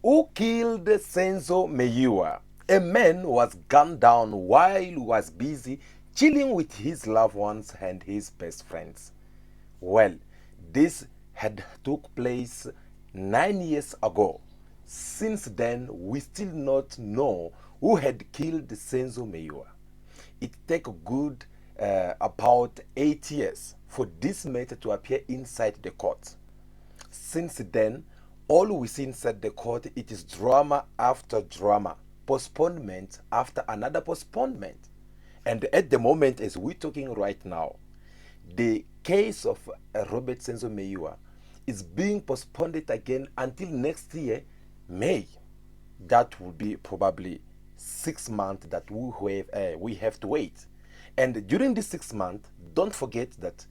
Who killed Senzo Meyiwa? A man was gunned down while he was busy chilling with his loved ones and his best friends. Well, this had took place 9 years ago. Since then, we still not know who had killed Senzo Meyiwa. It take good about 8 years for this matter to appear inside the court. Since then, all we see inside the court, it is drama after drama, postponement after another postponement. And at the moment, as we're talking right now, the case of Robert Senzo Meyiwa is being postponed again until next year, May. That will be probably 6 months that we have to wait. And during this 6 months, don't forget that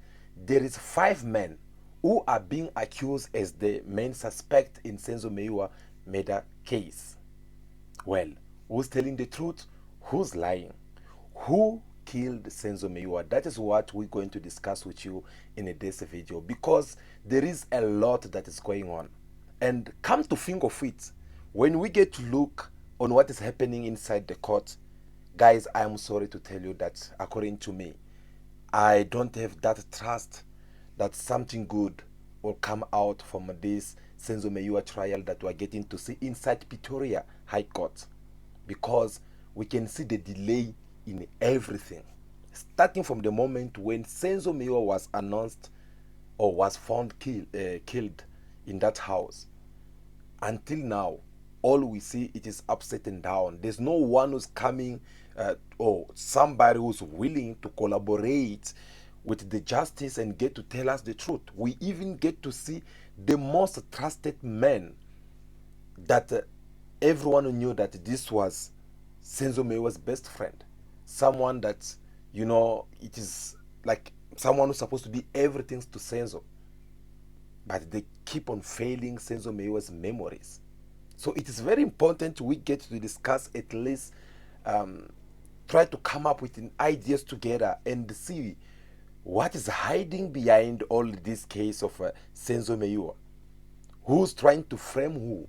there is 5 men who are being accused as the main suspect in Senzo Meyiwa murder case. Well, who's telling the truth? Who's lying? Who killed Senzo Meyiwa? That is what we're going to discuss with you in this video, because there is a lot that is going on. And come to think of it, when we get to look on what is happening inside the court, guys, I am sorry to tell you that according to me, I don't have that trust that something good will come out from this Senzo Meyiwa trial that we're getting to see inside Pretoria High Court, because we can see the delay in everything, starting from the moment when Senzo Meyiwa was announced or was found killed in that house. Until now, all we see it is upside and down. There's no one who's coming or somebody who's willing to collaborate with the justice and get to tell us the truth. We even get to see the most trusted man that everyone knew that this was Senzo Meyiwa's best friend. Someone that, it is like someone who's supposed to be everything to Senzo. But they keep on failing Senzo Meyiwa's memories. So it is very important we get to discuss, at least try to come up with ideas together and see what is hiding behind all this case of Senzo Meyiwa. Who's trying to frame who?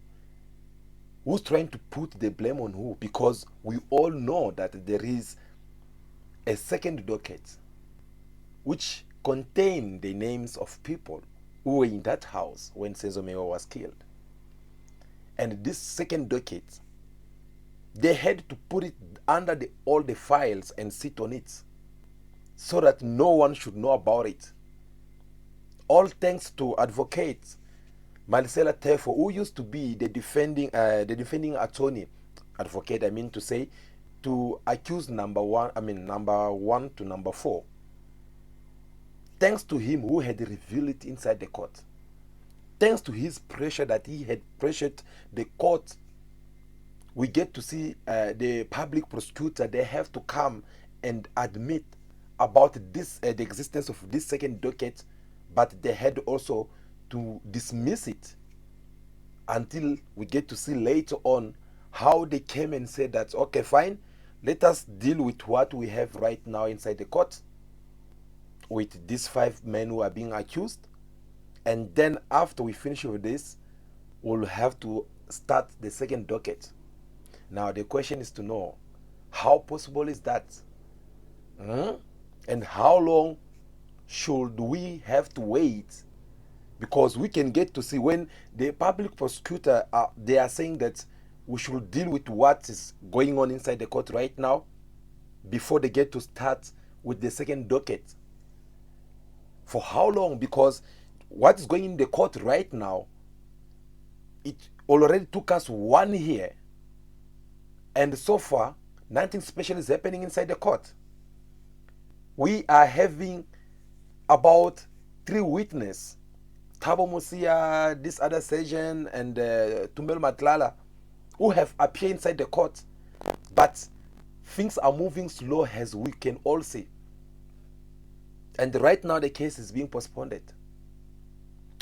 Who's trying to put the blame on who? Because we all know that there is a second docket which contained the names of people who were in that house when Senzo Meyiwa was killed. And this second docket, they had to put it under all the files and sit on it so that no one should know about it. All thanks to advocate Marcella Tefo, who used to be the defending attorney, advocate, I mean to say, to accuse number one to number 4. Thanks to him, who had revealed it inside the court. Thanks to his pressure that he had pressured the court, we get to see the public prosecutor, they have to come and admit about this, the existence of this second docket, but they had also to dismiss it until we get to see later on how they came and said that, okay, fine, let us deal with what we have right now inside the court with these 5 men who are being accused. And then after we finish with this, we'll have to start the second docket. Now the question is to know, how possible is that? And how long should we have to wait? Because we can get to see when the public prosecutor, they are saying that we should deal with what is going on inside the court right now before they get to start with the second docket. For how long? Because what is going in the court right now, it already took us 1 year, and so far nothing special is happening inside the court. We are having about 3 witnesses, Thabo Musia, this other surgeon, and Tumelo Matlala, who have appeared inside the court, but things are moving slow, as we can all see. And right now the case is being postponed.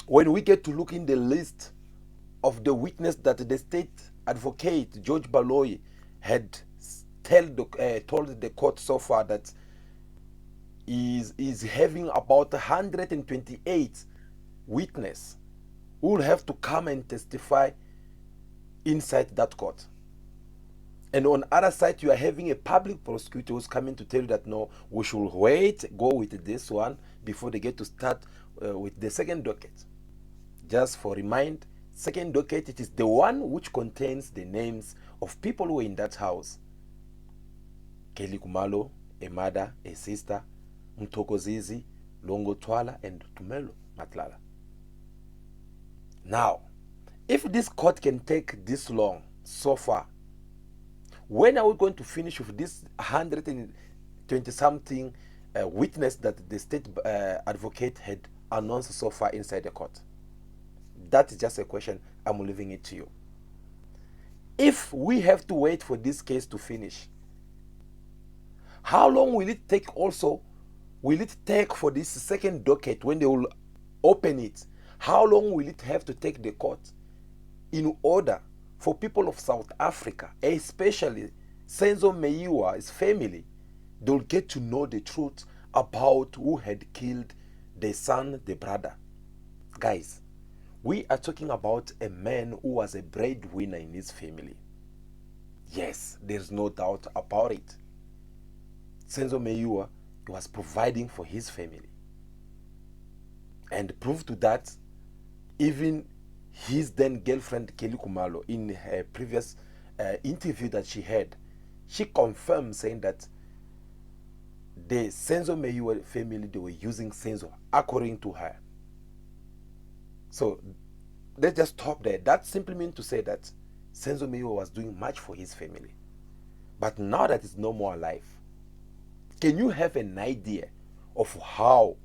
When we get to look in the list of the witness that the state advocate George Baloyi had told the court so far that is having about 128 witnesses who will have to come and testify inside that court. And on other side, you are having a public prosecutor who's coming to tell you that no, we should wait, go with this one before they get to start with the second docket. Just for remind, second docket, it is the one which contains the names of people who were in that house. Kelly Kumalo, a mother, a sister, Mtokozizi, Longo Twala, and Tumelo Matlala. Now, if this court can take this long so far, when are we going to finish with this 120-something witness that the state advocate had announced so far inside the court? That is just a question. I'm leaving it to you. If we have to wait for this case to finish, how long will it take also? Will it take for this second docket when they will open it? How long will it have to take the court in order for people of South Africa, especially Senzo Meyiwa's family, they'll get to know the truth about who had killed the son, the brother? Guys, we are talking about a man who was a breadwinner in his family. Yes, there's no doubt about it. Senzo Meyiwa was providing for his family. And proof to that, even his then girlfriend Kelly Kumalo, in her previous interview that she had, she confirmed saying that the Senzo Meyiwa family, they were using Senzo according to her. So let's just stop there. That simply means to say that Senzo Meyiwa was doing much for his family. But now that he's no more alive, can you have an idea of how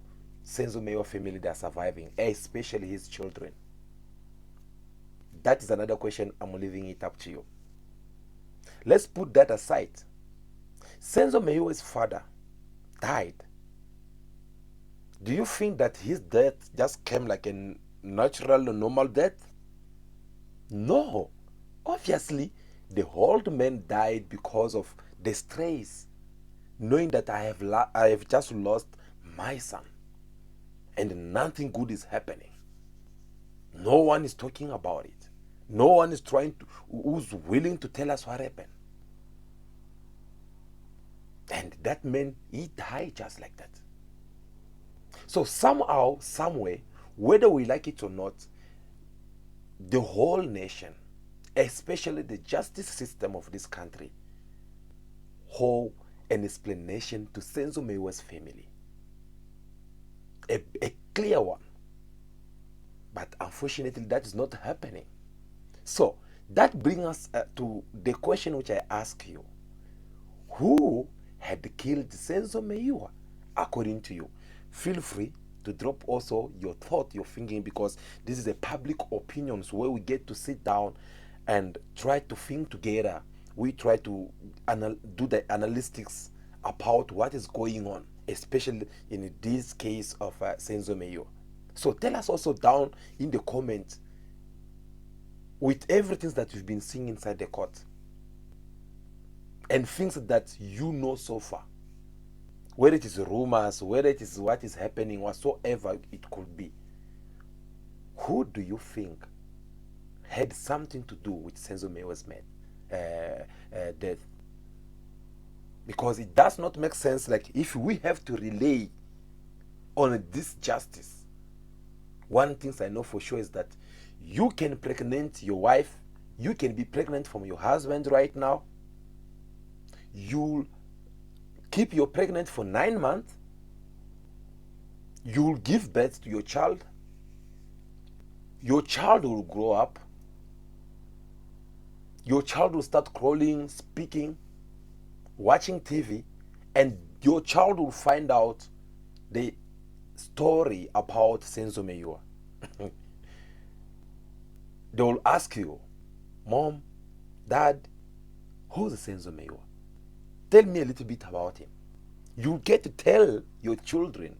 Senzo Meyiwa family they are surviving, especially his children? That is another question. I'm leaving it up to you. Let's put that aside. Senzo Meyiwa's father died. Do you think that his death just came like a natural, normal death? No. Obviously, the old man died because of the stress, knowing that I have just lost my son and nothing good is happening. No one is talking about it. No one is who's willing to tell us what happened. And that man, he died just like that. So somehow, somewhere, whether we like it or not, the whole nation, especially the justice system of this country, owe an explanation to Senzo Meyiwa's family. A clear one. But unfortunately, that is not happening. So that brings us to the question which I ask you. Who had killed Senzo Meyiwa according to you? Feel free to drop also your thought, your thinking, because this is a public opinion, so where we get to sit down and try to think together. We try to do the analytics about what is going on, especially in this case of Senzo Meyiwa. So tell us also down in the comments with everything that you've been seeing inside the court and things that you know so far, whether it is rumors, whether it is what is happening, whatsoever it could be. Who do you think had something to do with Senzo Meyiwa's death? Because it does not make sense, like if we have to rely on this justice. One thing I know for sure is that you can pregnant your wife, you can be pregnant from your husband right now, you'll keep your pregnant for 9 months, you'll give birth to your child will grow up, your child will start crawling, speaking, watching TV, and your child will find out the story about Senzo Meyiwa. They will ask you, Mom, Dad, who's Senzo Meyiwa? Tell me a little bit about him. You get to tell your children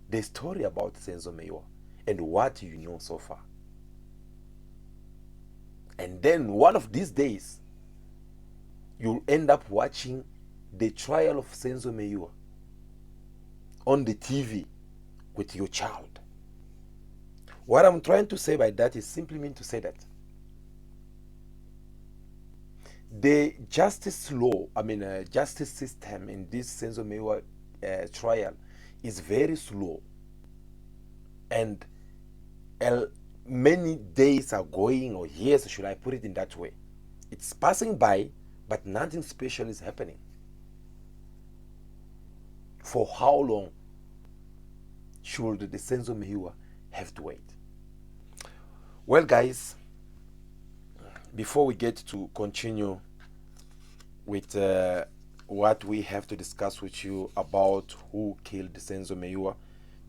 the story about Senzo Meyiwa and what you know so far. And then one of these days, you'll end up watching the trial of Senzo Meyiwa on the TV with your child. What I'm trying to say by that is simply mean to say that The justice law, justice system in this Senzo Meyiwa trial is very slow, and many days are going, or years, should I put it in that way. It's passing by, but nothing special is happening. For how long should the Senzo Meyiwa have to wait? Well, guys, before we get to continue with what we have to discuss with you about who killed Senzo Meyiwa,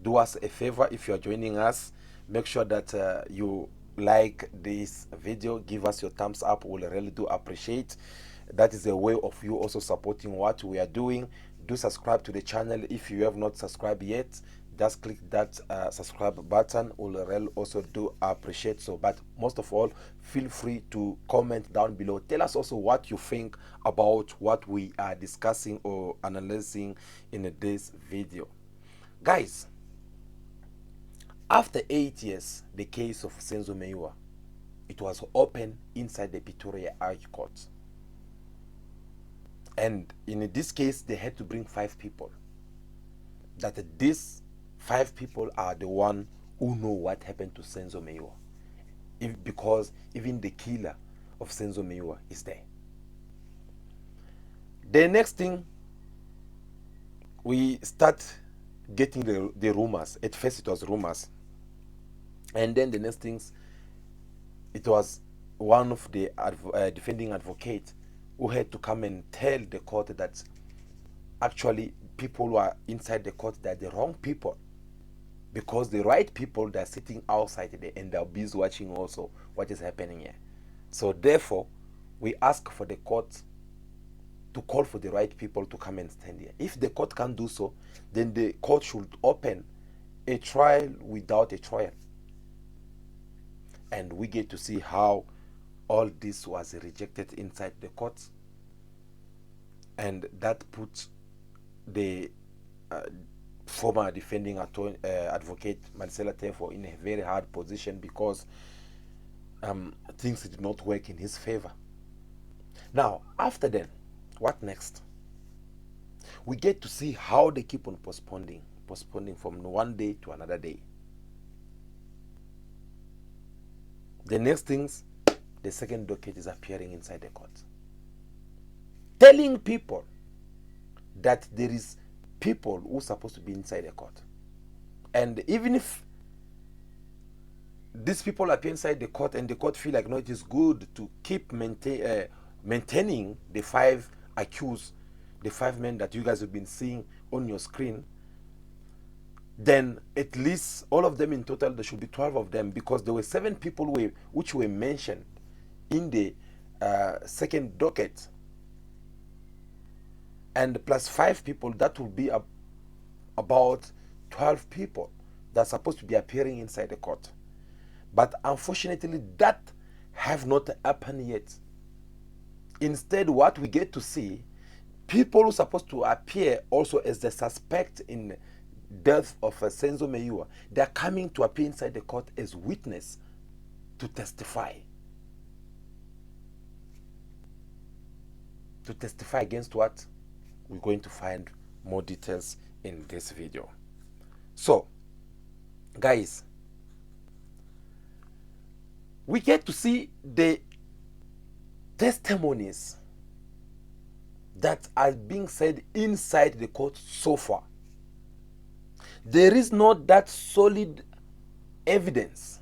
do us a favor. If you are joining us, make sure that you like this video, give us your thumbs up. We'll really do appreciate. That is a way of you also supporting what we are doing. Do subscribe to the channel if you have not subscribed yet. Just click that subscribe button. We'll really also do appreciate. So, but most of all, feel free to comment down below. Tell us also what you think about what we are discussing or analyzing in this video. Guys, after 8 years, the case of Senzo Meyiwa, it was open inside the Pretoria High Court. And in this case, they had to bring 5 people. That these 5 people are the one who know what happened to Senzo Meyiwa. Because even the killer of Senzo Meyiwa is there. The next thing, we start getting the rumors. At first it was rumors. And then the next things, it was one of the defending advocates who had to come and tell the court that actually people who are inside the court, they're the wrong people. Because the right people, they're sitting outside there and they're busy watching also what is happening here. So therefore, we ask for the court to call for the right people to come and stand here. If the court can't do so, then the court should open a trial without a trial. And we get to see how all this was rejected inside the court. And that puts the former defending advocate Marcela Tefo in a very hard position, because things did not work in his favor. Now, after then, what next? We get to see how they keep on postponing from one day to another day. The next things, the second docket is appearing inside the court, telling people that there is people who are supposed to be inside the court. And even if these people appear inside the court and the court feel like, no, it is good to keep maintaining the 5 accused, the 5 men that you guys have been seeing on your screen, then at least all of them in total, there should be 12 of them, because there were 7 people which were mentioned in the second docket, and plus 5 people, that will be about 12 people that are supposed to be appearing inside the court. But unfortunately, that have not happened yet. Instead, what we get to see, people who are supposed to appear also as the suspect in death of Senzo Meyiwa, they are coming to appear inside the court as witness to testify. To testify against what? We're going to find more details in this video. So, guys, we get to see the testimonies that are being said inside the court so far. There is not that solid evidence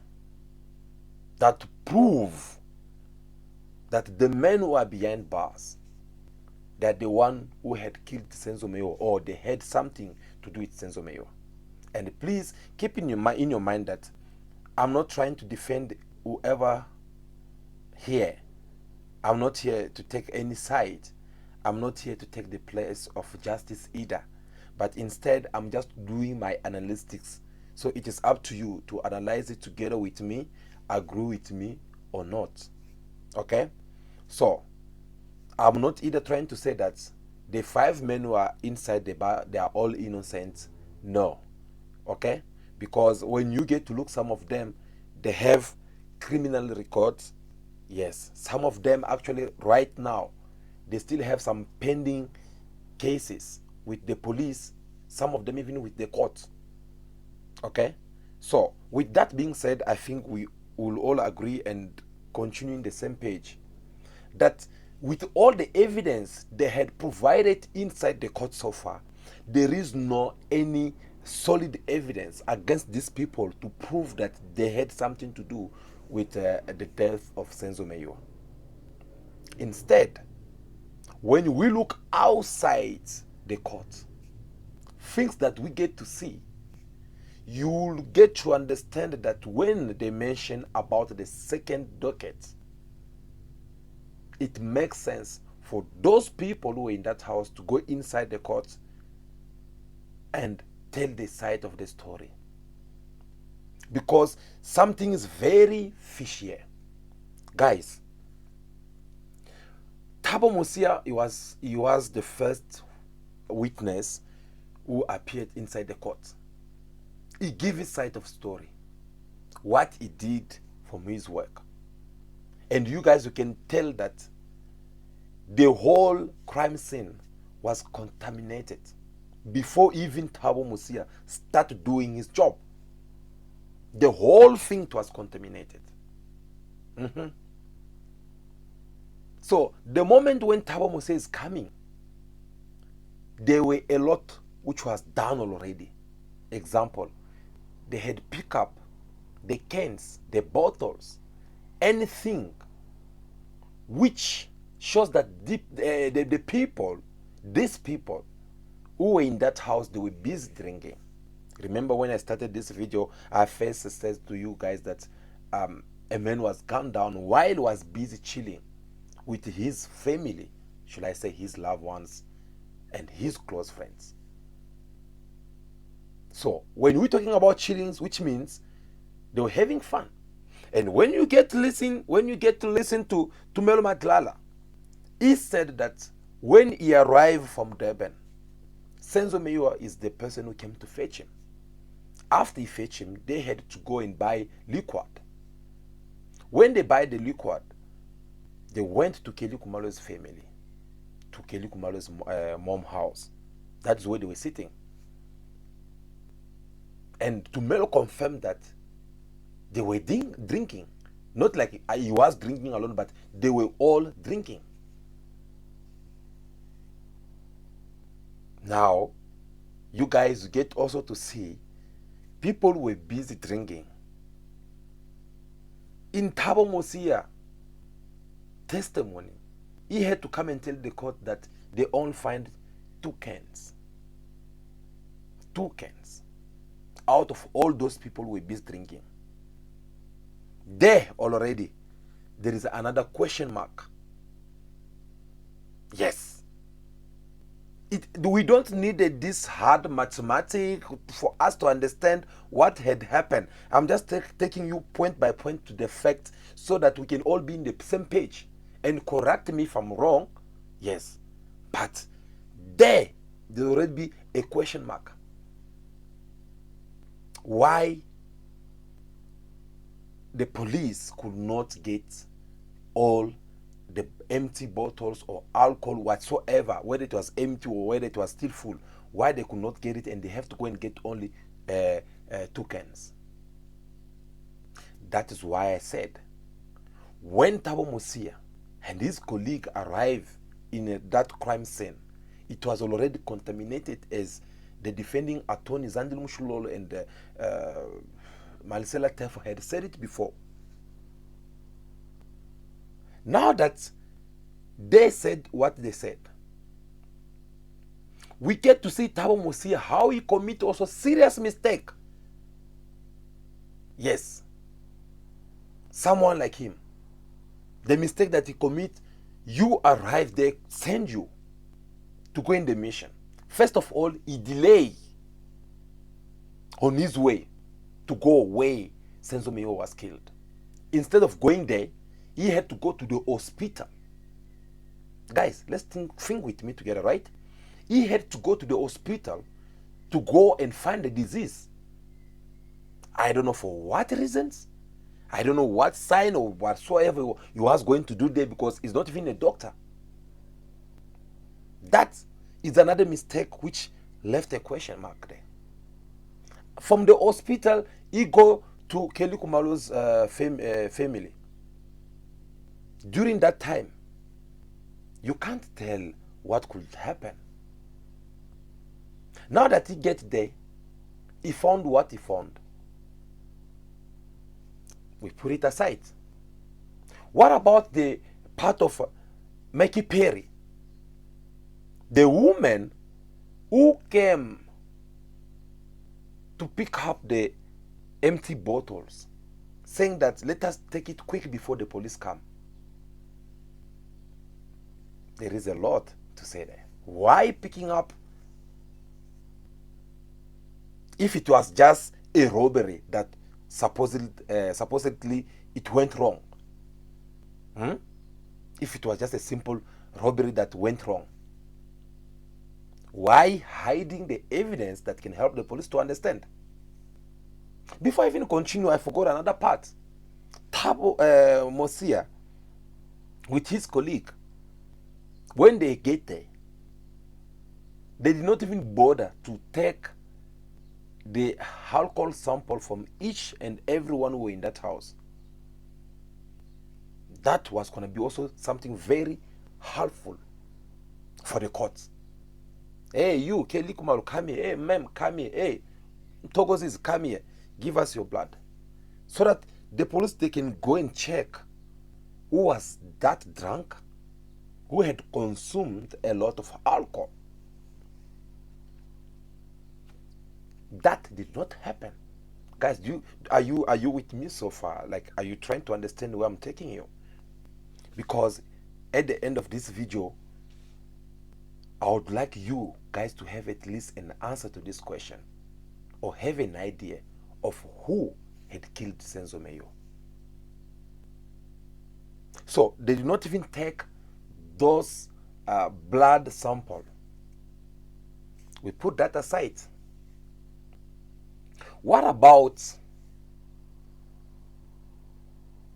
that prove that the men who are behind bars, that the one who had killed Senzo Meyiwa, or they had something to do with Senzo Meyiwa. And please keep in your mind that I'm not trying to defend whoever here. I'm not here to take any side. I'm not here to take the place of justice either. But instead, I'm just doing my analytics. So it is up to you to analyze it together with me, agree with me or not. Okay? So, I'm not either trying to say that the 5 men who are inside the bar, they are all innocent. No. Okay? Because when you get to look, some of them, they have criminal records. Yes, some of them actually right now, they still have some pending cases with the police, some of them even with the courts. Okay? So, with that being said, I think we will all agree and continue in the same page that with all the evidence they had provided inside the court so far, there is no any solid evidence against these people to prove that they had something to do with the death of Senzo Meyiwa. Instead, when we look outside the court, things that we get to see, you'll get to understand that when they mention about the second docket, it makes sense for those people who were in that house to go inside the court and tell the side of the story. Because something is very fishy here. Guys, Thabo Musia, he was the first witness who appeared inside the court. He gave his side of story, what he did from his work. And you guys, you can tell that the whole crime scene was contaminated before even Thabo Musia started doing his job. The whole thing was contaminated. So the moment when Thabo Musia is coming, there were a lot which was done already. Example, they had picked up the cans, the bottles, anything which shows that the people, these people who were in that house, they were busy drinking. Remember when I started this video, I first said to you guys that a man was gunned down while he was busy chilling with his family, should I say his loved ones and his close friends. So when we're talking about chillings, which means they were having fun. And when you get to listen to Tumelo Madlala, he said that when he arrived from Durban, Senzo Meyiwa is the person who came to fetch him. After he fetched him, they had to go and buy liquid. When they buy the liquid, they went to Kelly Kumalo's family, to Kelly Kumalo's mom's house. That's where they were sitting. And Tumelo confirmed that they were drinking. Not like he was drinking alone, but they were all drinking. Now, you guys get also to see people were busy drinking. In Thabo Musia testimony, he had to come and tell the court that they all find 2 cans. 2 cans. Out of all those people who were busy drinking. There already, there is another question mark. Yes. We don't need this hard mathematics for us to understand what had happened. I'm just taking you point by point to the fact so that we can all be in the same page. And correct me if I'm wrong. Yes. But there already be a question mark. Why the police could not get all the empty bottles or alcohol whatsoever, whether it was empty or whether it was still full, why they could not get it and they have to go and get only 2 cans. That is why I said, when Thabo Musia and his colleague arrived in that crime scene, it was already contaminated, as the defending attorney Zandile Mushulolo and Malisela Tefo had said it before. Now that they said what they said, we get to see Thabo Musia how he commit also serious mistake. Yes, someone like him, the mistake that he commit, you arrive, they send you to go in the mission. First of all, he delay on his way to go where Senzo Meyiwa was killed. Instead of going there, he had to go to the hospital. Guys, let's think with me together, right? He had to go to the hospital to go and find the disease. I don't know for what reasons, I don't know what sign or whatsoever he was going to do there, because he's not even a doctor. That is another mistake which left a question mark there. From the hospital, he go to Kelly Kumalo's family. During that time, you can't tell what could happen. Now that he gets there, he found what he found. We put it aside. What about the part of Mikey Perry? The woman who came to pick up the empty bottles, saying that let us take it quick before the police come. There is a lot to say there. Why picking up? If it was just a robbery that supposedly it went wrong. If it was just a simple robbery that went wrong, why hiding the evidence that can help the police to understand? Before I even continue, I forgot another part. Thabo Mosia with his colleague, when they get there, they did not even bother to take the alcohol sample from each and everyone who were in that house. That was going to be also something very helpful for the courts. Hey, you, Kelly Kumalu, come here. Hey, ma'am, come here. Hey, Togozis, come here. Give us your blood. So that the police, they can go and check who was that drunk, who had consumed a lot of alcohol. That did not happen. Guys, are you with me so far? Like, are you trying to understand where I'm taking you? Because at the end of this video, I would like you guys to have at least an answer to this question, or have an idea of who had killed Senzo Meyiwa. So they did not even take those blood sample. We put that aside. What about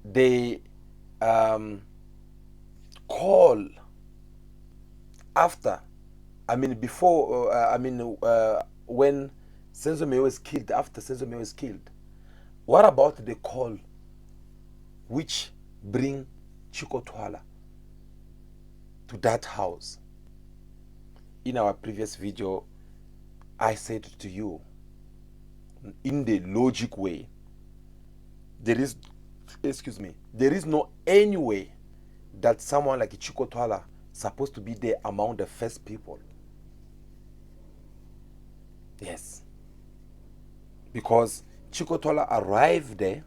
the call after? I mean, before. When Senzo Meyiwa was killed. After Senzo Meyiwa was killed, what about the call which bring Chico Twala to that house? In our previous video, I said to you, in the logic way, there is no any way that someone like Chico Twala supposed to be there among the first people. Yes, because Chico Twala arrived there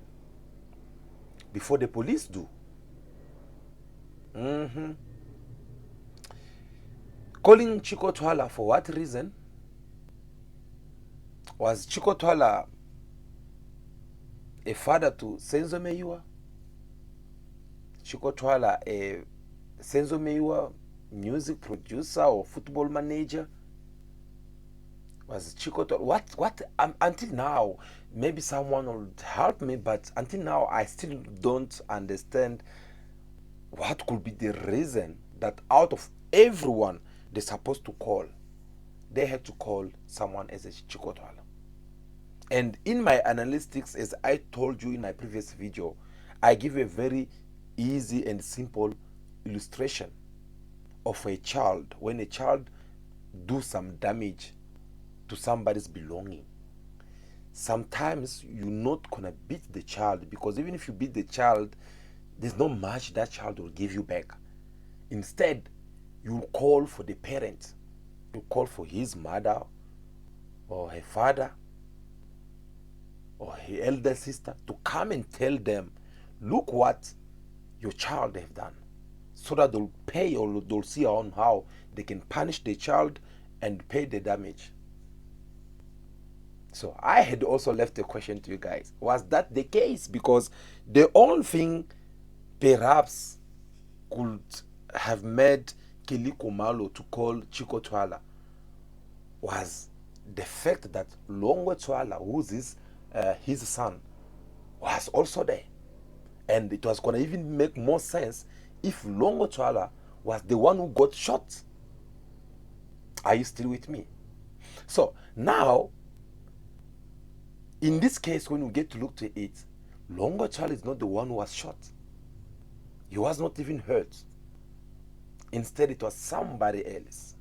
before the police do. Calling Chico Twala for what reason? Was Chico Twala a father to Senzo Meyiwa? Chico Twala a Senzo Meyiwa music producer or football manager? Was Chico Twala what until now? Maybe someone will help me, but until now I still don't understand what could be the reason that out of everyone they're supposed to call, they had to call someone as a Chico Twala. And in my analytics, as I told you in my previous video, I give a very easy and simple illustration of a child. When a child do some damage to somebody's belonging, sometimes you're not gonna beat the child, because even if you beat the child, there's not much that child will give you back. Instead, you call for the parent. You call for his mother or her father or her elder sister to come and tell them, look what your child have done, so that they'll pay, or they'll see on how they can punish the child and pay the damage. So I had also left a question to you guys. Was that the case? Because the only thing perhaps could have made Kiliko Malo to call Chico Twala was the fact that Longwe Twala, who's his son, was also there. And it was going to even make more sense if Longo Chwala was the one who got shot. Are you still with me? So now, in this case, when we get to look to it, Longo Chwala is not the one who was shot. He was not even hurt. Instead, it was somebody else.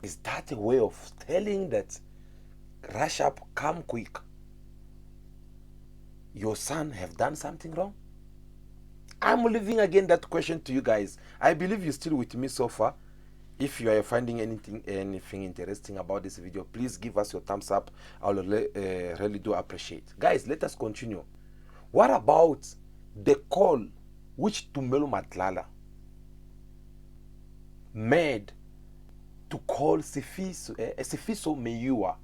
Is that a way of telling that, rush up, come quick? Your son have done something wrong? I'm leaving again that question to you guys. I believe you're still with me so far. If you are finding anything interesting about this video, please give us your thumbs up. I will really do appreciate. Guys, let us continue. What about the call which Tumelo Madlala made to call Sifiso Meyiwa?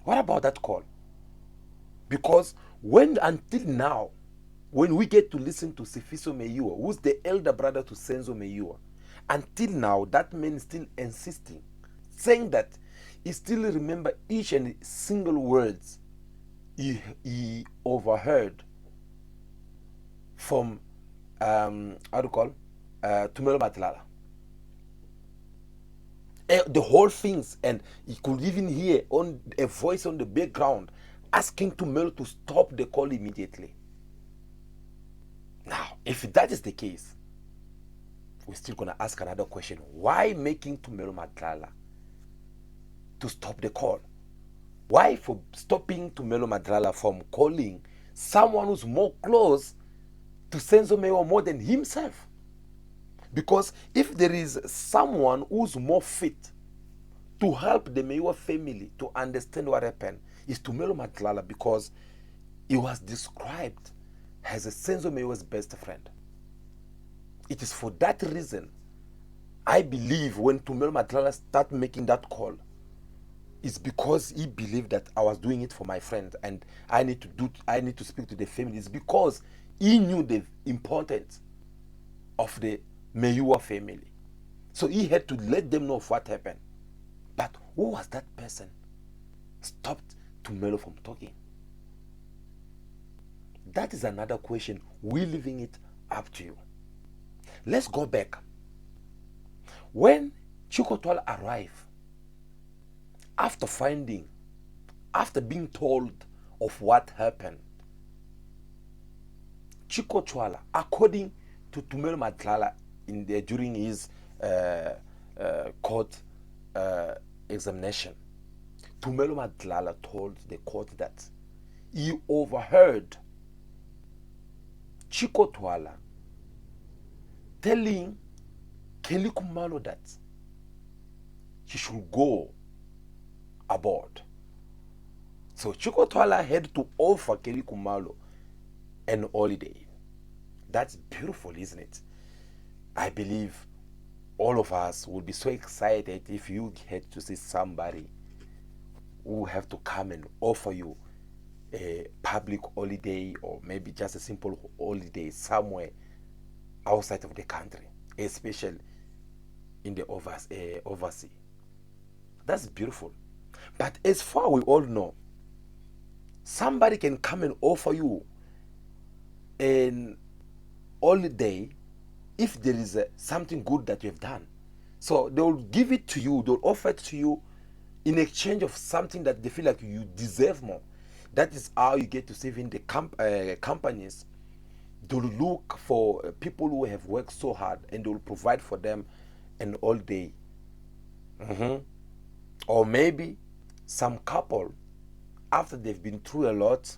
What about that call? Because until now, when we get to listen to Sifiso Meyiwa, who's the elder brother to Senzo Meyiwa, until now, that man is still insisting, saying that he still remember each and single words he overheard from Tumelo Madlala. The whole things, and he could even hear on a voice on the background asking Tumelo to stop the call immediately. Now, if that is the case, we're still going to ask another question. Why making Tumelo Madlala to stop the call? Why for stopping Tumelo Madlala from calling someone who's more close to Senzo Meyiwa more than himself? Because if there is someone who's more fit to help the Meyiwa family to understand what happened, is Tumelo Madlala, because he was described as a Senzo Meyiwa's best friend. It is for that reason, I believe, when Tumelo Madlala started making that call, it's because he believed that I was doing it for my friend and I need to speak to the family. It's because he knew the importance of the Meyiwa family. So he had to let them know of what happened. But who was that person? Stopped Tumelo from talking. That is another question. We're leaving it up to you. Let's go back. When Chikotwala arrived, after being told of what happened, Chikotwala, according to Tumelo Madlala during his court examination, Tumelo Madlala told the court that he overheard Chikotwala telling Kelly Kumalo that she should go aboard. So Chikotwala had to offer Kelly Kumalo an holiday. That's beautiful, isn't it? I believe all of us would be so excited if you had to see somebody who have to come and offer you a public holiday, or maybe just a simple holiday somewhere outside of the country, especially in the overseas. That's beautiful. But as far we all know, somebody can come and offer you an holiday if there is something good that you have done. So they will give it to you, they'll offer it to you in exchange of something that they feel like you deserve more. That is how you get to save in the companies. They'll look for people who have worked so hard and they'll provide for them an all day. Or maybe some couple, after they've been through a lot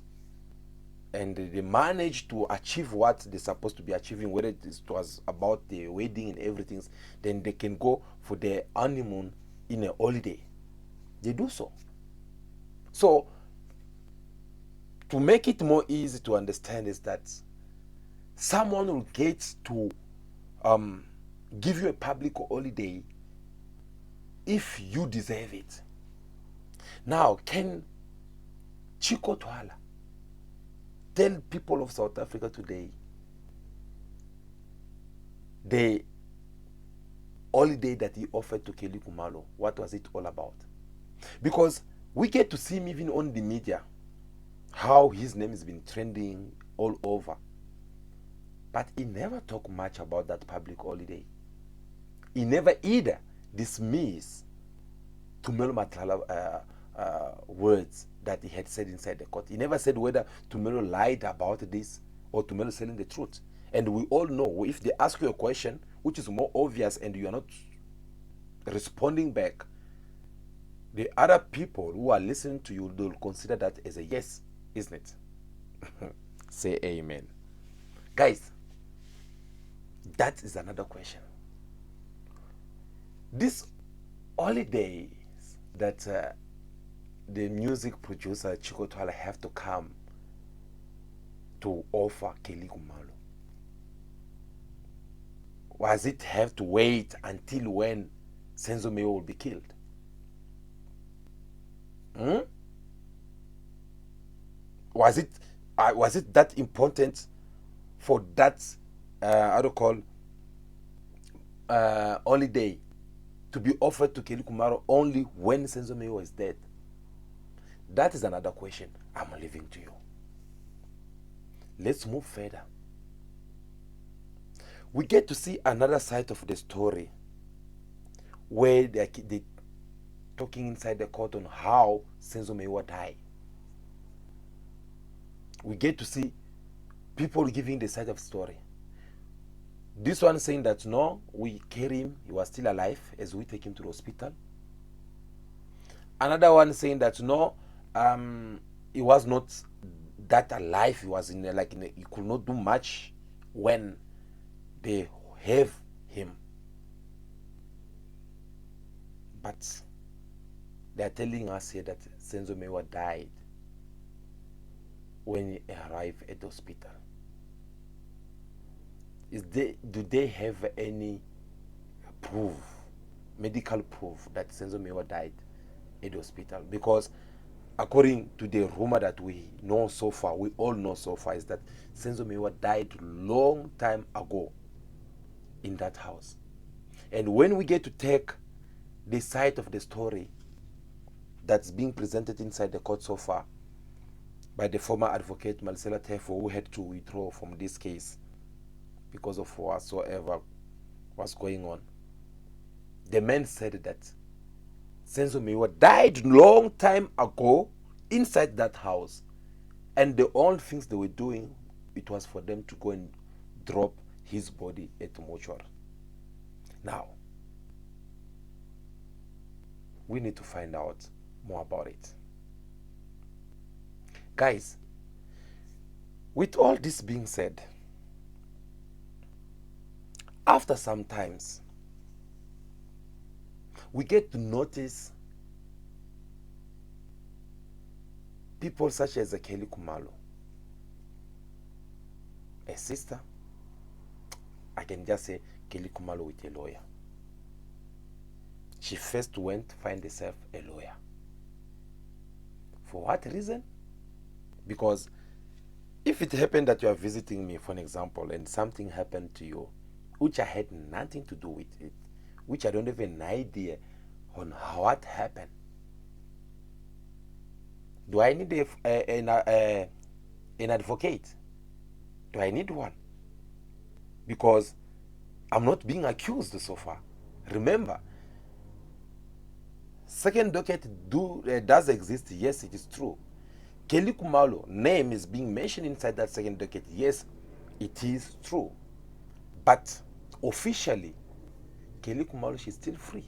and they managed to achieve what they're supposed to be achieving, whether it was about the wedding and everything, then they can go for their honeymoon in a holiday. They do so. So to make it more easy to understand is that someone will get to give you a public holiday if you deserve it. Now, can Chikotwala tell people of South Africa today the holiday that he offered to Kelly Kumalo, what was it all about? Because we get to see him even on the media how his name has been trending all over. But he never talked much about that public holiday. He never either dismissed Tumelo Matlala words that he had said inside the court. He never said whether Tumelo lied about this or Tumelo telling the truth. And we all know if they ask you a question which is more obvious and you are not responding back, the other people who are listening to you, they'll consider that as a yes, isn't it? Say amen. Guys, that is another question. This holidays that the music producer Chico Twala have to come to offer Kelly Kumalo, was it have to wait until when Senzo Meyiwa will be killed? Was it that important for that how to call holiday to be offered to Kelly Kumalo only when Senzo Meyiwa is dead? That is another question I'm leaving to you. Let's move further. We get to see another side of the story where they talking inside the court on how Senzo Meyiwa died. We get to see people giving the side of the story. This one saying that no, we carry him, he was still alive as we take him to the hospital. Another one saying that no, he was not that alive, he was he could not do much when they have him. But they are telling us here that Senzo Meyiwa died when he arrived at the hospital. Do they have any proof, medical proof, that Senzo Meyiwa died at the hospital? Because according to the rumor that we know so far, we all know so far, is that Senzo Meyiwa died long time ago in that house. And when we get to take the side of the story that's being presented inside the court so far by the former advocate Marcela Tefo, who had to withdraw from this case because of whatsoever was going on, the man said that Senzo Meyiwa died long time ago inside that house, and the only things they were doing, it was for them to go and drop his body at the mortuary. Now, we need to find out more about it. Guys, with all this being said, after some times, we get to notice people such as Kelly Kumalo, a sister. I can just say Kelly Kumalo with a lawyer. She first went to find herself a lawyer. For what reason? Because if it happened that you are visiting me, for an example, and something happened to you, which I had nothing to do with it, which I don't have an idea on what happened, do I need an advocate? Do I need one? Because I'm not being accused so far. Remember, second docket does exist. Yes, it is true. Kelly Kumalo name is being mentioned inside that second docket. Yes, it is true. But officially, Kelly Kumalo, she's still free.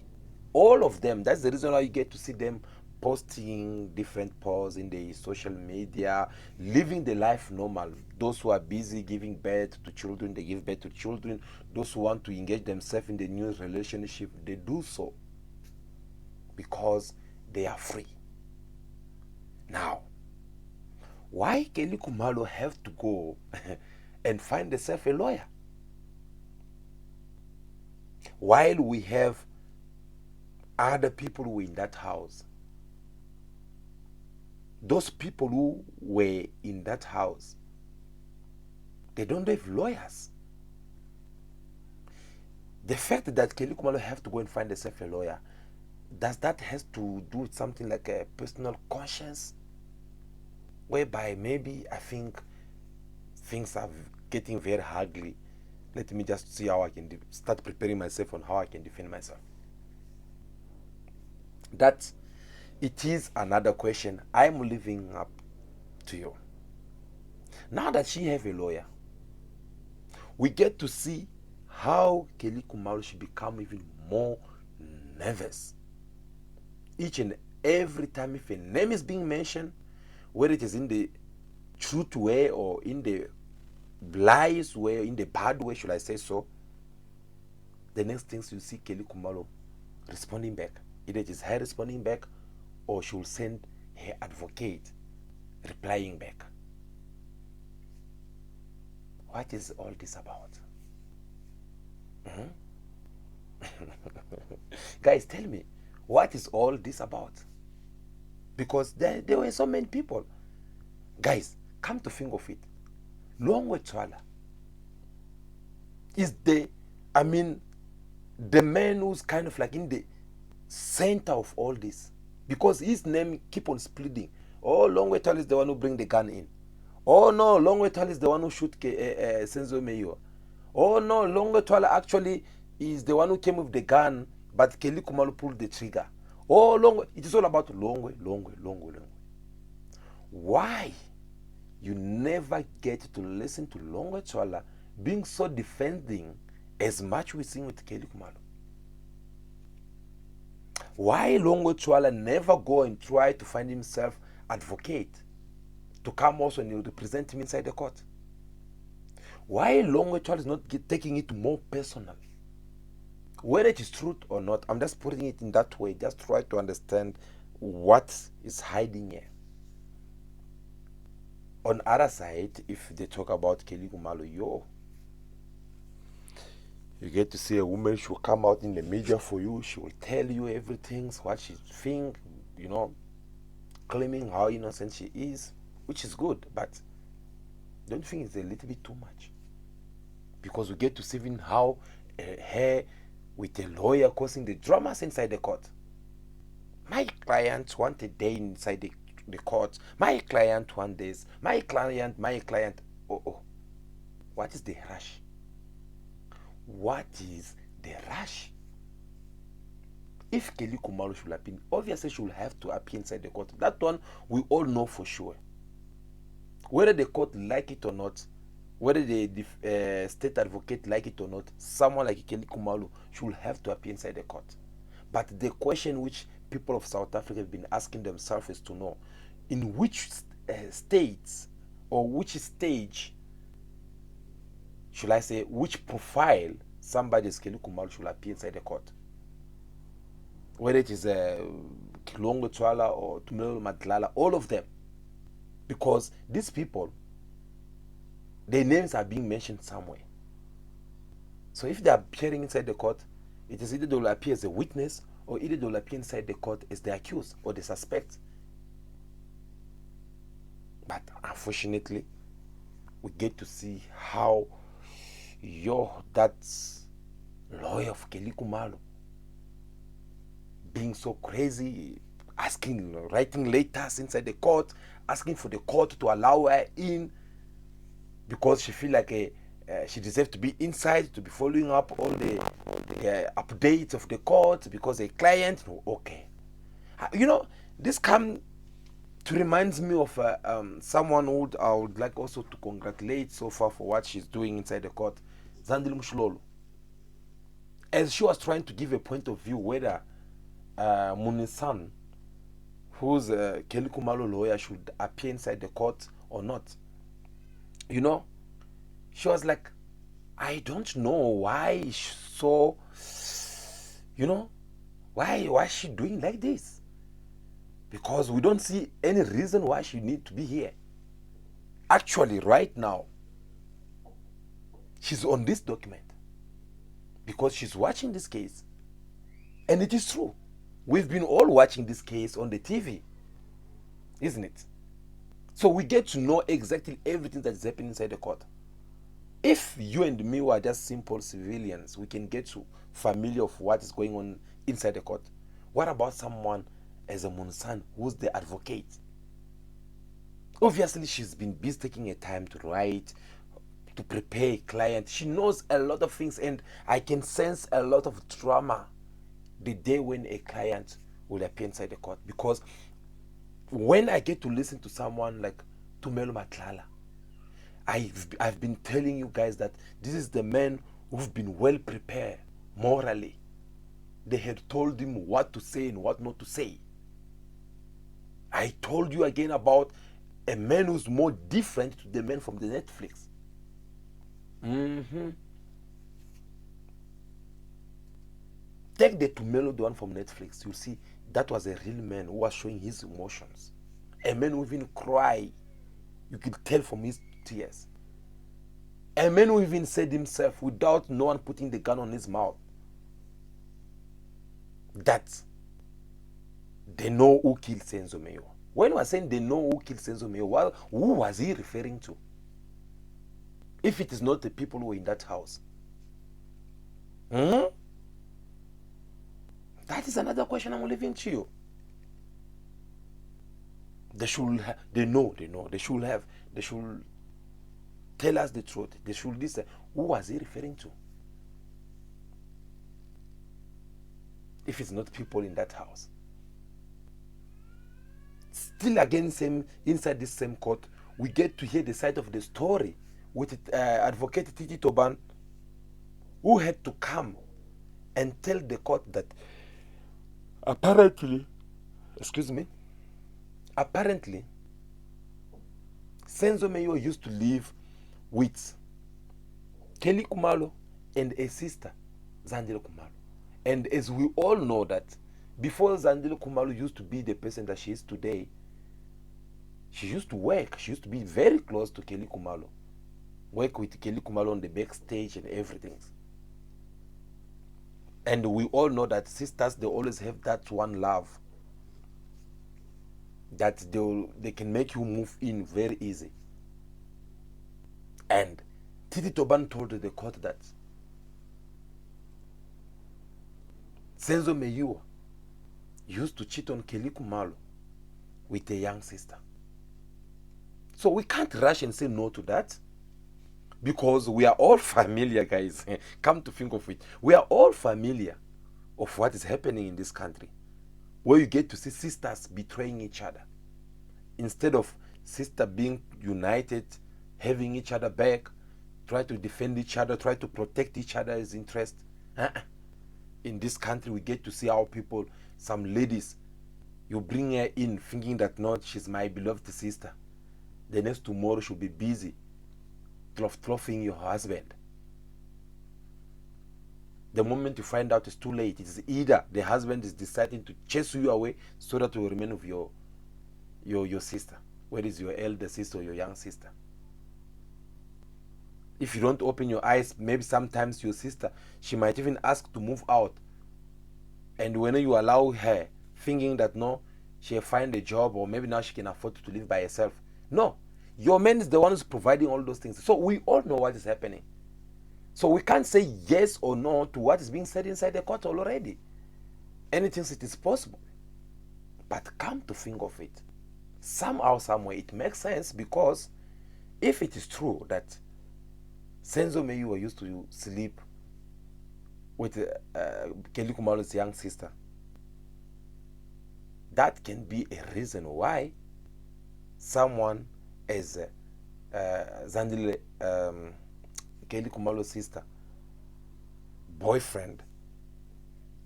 All of them. That's the reason why you get to see them posting different posts in the social media, living the life normal. Those who are busy giving birth to children, they give birth to children. Those who want to engage themselves in the new relationship, they do so because they are free. Now, why Kelly Kumalo have to go and find herself a lawyer while we have other people who were in that house? Those people who were in that house, they don't have lawyers. The fact that Kelly Kumalo have to go and find herself a lawyer, does that has to do with something like a personal conscience? whereby maybe I think things are getting very ugly. Let me just see how I can start preparing myself on how I can defend myself. That it is another question I'm leaving up to you. Now that she have a lawyer, we get to see how Kelly Khumalo should become even more nervous. Each and every time if a name is being mentioned, whether it is in the truth way or in the lies way, in the bad way, should I say so, the next things you see Kelly Khumalo responding back. Either it is her responding back or she will send her advocate replying back. What is all this about? Guys, tell me, what is all this about? Because there were so many people. Guys, come to think of it, Longwe Twala is the man who's kind of like in the center of all this, because his name keep on splitting. Oh, Longwe Twala is the one who bring the gun in. Oh no, Longwe Twala is the one who shoot Senzo Meyiwa. Oh no, Longwe Twala actually is the one who came with the gun, but Kelly Khumalo pulled the trigger. Oh, Longwe, it is all about Longwe. Why you never get to listen to Longwe Twala being so defending as much we sing with Kelly Khumalo? Why Longwe Twala never go and try to find himself advocate to come also and represent him inside the court? Why Longwe Twala is not taking it more personal? Whether it is truth or not, I'm just putting it in that way, just try to understand what is hiding here. On other side, if they talk about Kelly Khumalo, you get to see a woman, she will come out in the media for you, she will tell you everything, what she think, claiming how innocent she is, which is good, but don't think it's a little bit too much? Because we get to see even how her with a lawyer causing the dramas inside the court. My client want a day inside the court. My client want this. My client. Oh. What is the rush? What is the rush? If Kelly Khumalo should appear, obviously she will have to appear inside the court. That one we all know for sure. Whether the court like it or not, whether the state advocate like it or not, someone like Kelly Khumalo should have to appear inside the court. But the question which people of South Africa have been asking themselves is to know in which states or which stage, should I say, which profile somebody as Kelly Khumalo should appear inside the court. Whether it is Longwe Twala or Tumelo Madlala, all of them. Because these people, their names are being mentioned somewhere. So if they are appearing inside the court, it is either they will appear as a witness or either they will appear inside the court as the accused or the suspect. But unfortunately, we get to see how that lawyer of Kelly Khumalo being so crazy, writing letters inside the court, asking for the court to allow her in because she feel like she deserves to be inside, to be following up all the updates of the court because a client. Okay, this come to reminds me of someone who I would like also to congratulate so far for what she's doing inside the court, Zandile Mshilolo. As she was trying to give a point of view whether Munisan, who's a Kelly Khumalo lawyer, should appear inside the court or not. She was like, I don't know why why is she doing like this? Because we don't see any reason why she need to be here. Actually, right now, she's on this document because she's watching this case. And it is true. We've been all watching this case on the TV, isn't it? So we get to know exactly everything that is happening inside the court. If you and me were just simple civilians, we can get to familiar of what is going on inside the court. What about someone as a Munsan who's the advocate? Obviously, she's been busy taking her time to write, to prepare a client. She knows a lot of things, and I can sense a lot of drama the day when a client will appear inside the court. Because when I get to listen to someone like Tumelo Matlala, I've been telling you guys that this is the man who've been well prepared morally. They had told him what to say and what not to say. I told you again about a man who's more different to the man from the Netflix. Take the Tumelo, the one from Netflix. You'll see that was a real man who was showing his emotions. A man who even cry. You could tell from his tears. A man who even said himself, without no one putting the gun on his mouth, that they know who killed Senzo Meyiwa. When we are saying they know who killed Senzo Meyiwa, who was he referring to? If it is not the people who were in that house. That is another question I'm leaving to you. They should they know. They should tell us the truth. They should listen. Who was he referring to? If it's not people in that house. Still again, inside this same court, we get to hear the side of the story with Advocate Titi Toban, who had to come and tell the court that apparently, Senzo Meyiwa used to live with Kelly Kumalo and a sister, Zandile Kumalo. And as we all know that before Zandile Kumalo used to be the person that she is today, she used to work. She used to be very close to Kelly Kumalo. Work with Kelly Kumalo on the backstage and everything. And we all know that sisters, they always have that one love. That they can make you move in very easy. And Titi Toban told the court that Senzo Meyiwa used to cheat on Kelly Kumalo with a young sister. So we can't rush and say no to that, because we are all familiar, guys. Come to think of it, we are all familiar of what is happening in this country, where you get to see sisters betraying each other. Instead of sister being united, having each other back, try to defend each other, try to protect each other's interest. In this country, we get to see how people, some ladies, you bring her in thinking that no, she's my beloved sister. The next tomorrow she'll be busy fluffing your husband. The moment you find out it's too late, it is either the husband is deciding to chase you away so that you will remain with your sister, whether it's your elder sister or your young sister. If you don't open your eyes, maybe sometimes your sister, she might even ask to move out. And when you allow her, thinking that no, she'll find a job, or maybe now she can afford to live by herself. No, your man is the one who's providing all those things. So we all know what is happening. So we can't say yes or no to what is being said inside the court already. Anything it is possible. But come to think of it, somehow, somewhere, it makes sense, because if it is true that Senzo Meyiwa used to sleep with Kelly Kumalo's young sister, that can be a reason why someone as Zandile, Kelly Kumalo's sister, boyfriend,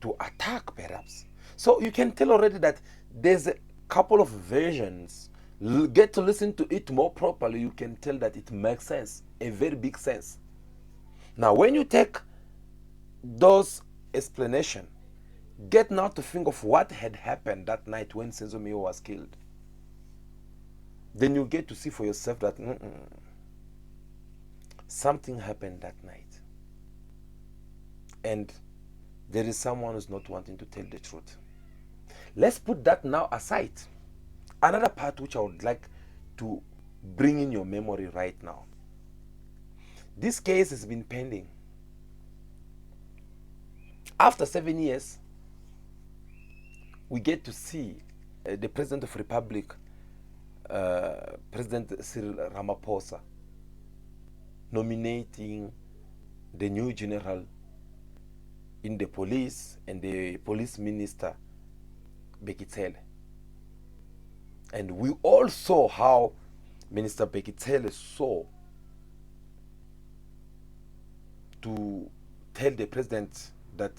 to attack perhaps. So you can tell already that there's a couple of versions. Get to listen to it more properly, you can tell that it makes sense, a very big sense. Now when you take those explanations, get now to think of what had happened that night when Senzo Meyiwa was killed. Then you get to see for yourself that something happened that night. And there is someone who's not wanting to tell the truth. Let's put that now aside. Another part which I would like to bring in your memory right now. This case has been pending. After 7 years, we get to see the President of the Republic President Cyril Ramaphosa nominating the new general in the police and the police minister Bekitele. And we all saw how Minister Bekitele saw to tell the president that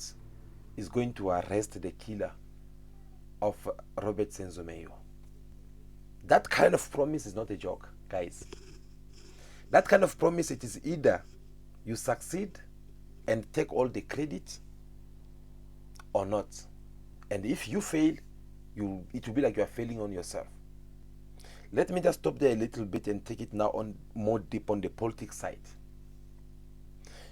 he's going to arrest the killer of Robert Senzo Meyiwa. That kind of promise is not a joke, guys. That kind of promise, it is either you succeed and take all the credit or not. And if you fail, it will be like you are failing on yourself. Let me just stop there a little bit and take it now on more deep on the politics side.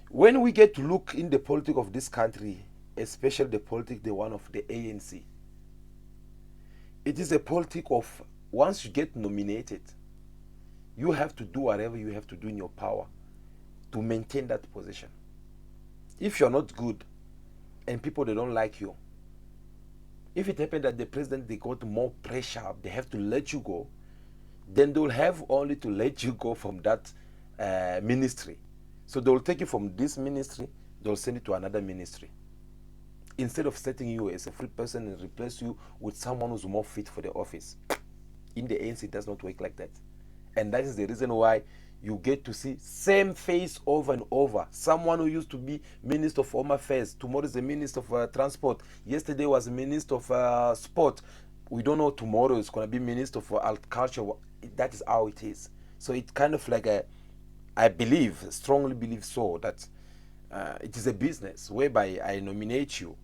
When we get to look in the politics of this country, especially the politics, the one of the ANC, it is a politic of once you get nominated, you have to do whatever you have to do in your power to maintain that position. If you're not good and people, they don't like you, if it happened that the president, they got more pressure, they have to let you go, then they'll have only to let you go from that ministry. So they'll take you from this ministry, they'll send it to another ministry, instead of setting you as a free person and replace you with someone who's more fit for the office. In the ANC, it does not work like that. And that is the reason why you get to see same face over and over. Someone who used to be Minister of Home Affairs, tomorrow is the Minister of Transport, yesterday was Minister of Sport. We don't know tomorrow is going to be Minister of Agriculture. That is how it is. So it's kind of like I believe, strongly believe so, that it is a business whereby I nominate you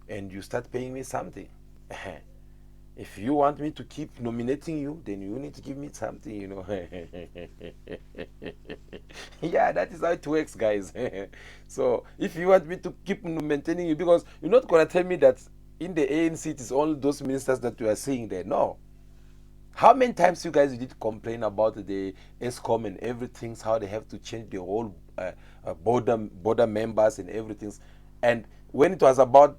and you start paying me something. If you want me to keep nominating you, then you need to give me something, you know. Yeah, that is how it works, guys. So if you want me to keep maintaining you, because you're not going to tell me that in the ANC it is only those ministers that you are seeing there. No. How many times you guys did complain about the ESCOM and everything, how they have to change the whole border members and everything, and when it was about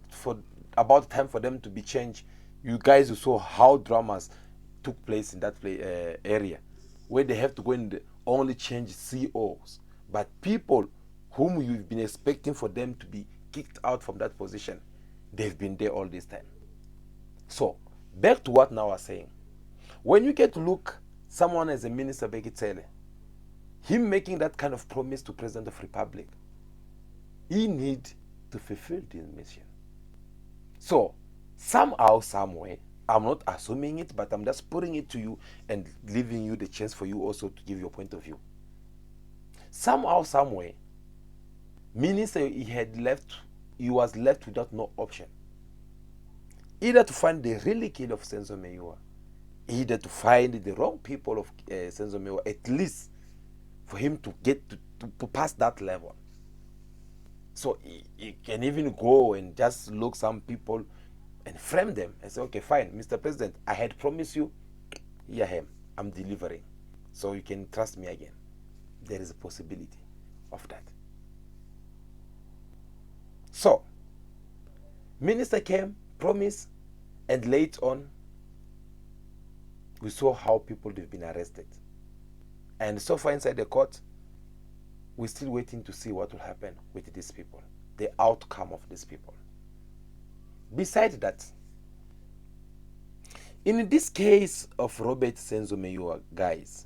time for them to be changed, you guys saw how dramas took place in that area, where they have to go and only change COs, but people whom you've been expecting for them to be kicked out from that position, they've been there all this time. So back to what now I was saying. When you get to look someone as a Minister Bekitele, him making that kind of promise to President of the Republic, he need to fulfill this mission. So somehow, somewhere, I'm not assuming it, but I'm just putting it to you and leaving you the chance for you also to give your point of view. Somehow, somewhere, Minister, he was left without no option. Either to find the real killer of Senzo Meyiwa, either to find the wrong people of Senzo Meyiwa, at least for him to get to pass that level. So he can even go and just look some people and frame them and say, okay, fine, Mr. President, I had promised you, here I am, I'm delivering. So you can trust me again. There is a possibility of that. So, Minister came, promised, and later on, we saw how people have been arrested. And so far inside the court, we're still waiting to see what will happen with these people, the outcome of these people. Besides that, in this case of Robert Senzo Meyiwa, guys,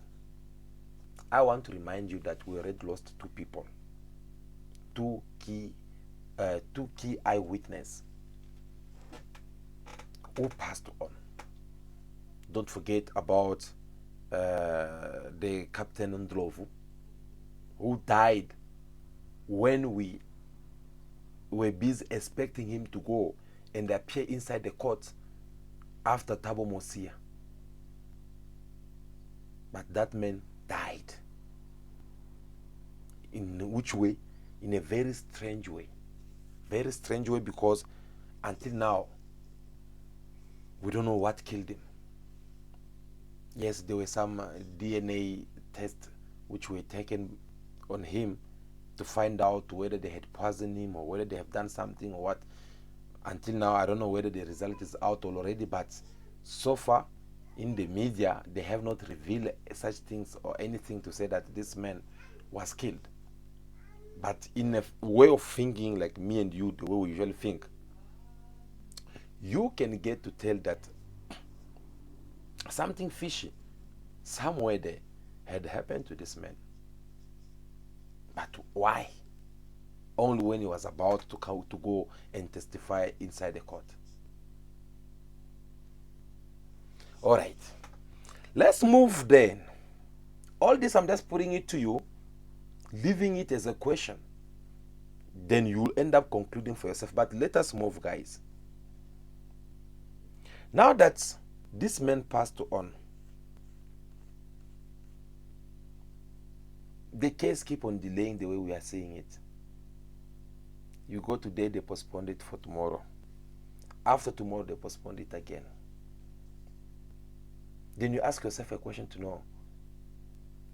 I want to remind you that we already lost two people, two key eyewitnesses who passed on. Don't forget about the Captain Ndlovu, who died when we were busy expecting him to go and appear inside the court after Thabo Mosia. But that man died. In which way? In a very strange way. Very strange way, because until now, we don't know what killed him. Yes, there were some DNA tests which were taken on him to find out whether they had poisoned him or whether they have done something or what. Until now, I don't know whether the result is out already, but so far, in the media, they have not revealed such things or anything to say that this man was killed. But in a way of thinking like me and you, the way we usually think, you can get to tell that something fishy somewhere there had happened to this man. But why? Only when he was about to go and testify inside the court. All right, let's move then. All this I'm just putting it to you, leaving it as a question. Then you'll end up concluding for yourself. But let us move, guys. Now that this man passed on, the case keep on delaying the way we are seeing it. You go today, they postponed it for tomorrow. After tomorrow, they postponed it again. Then you ask yourself a question to know,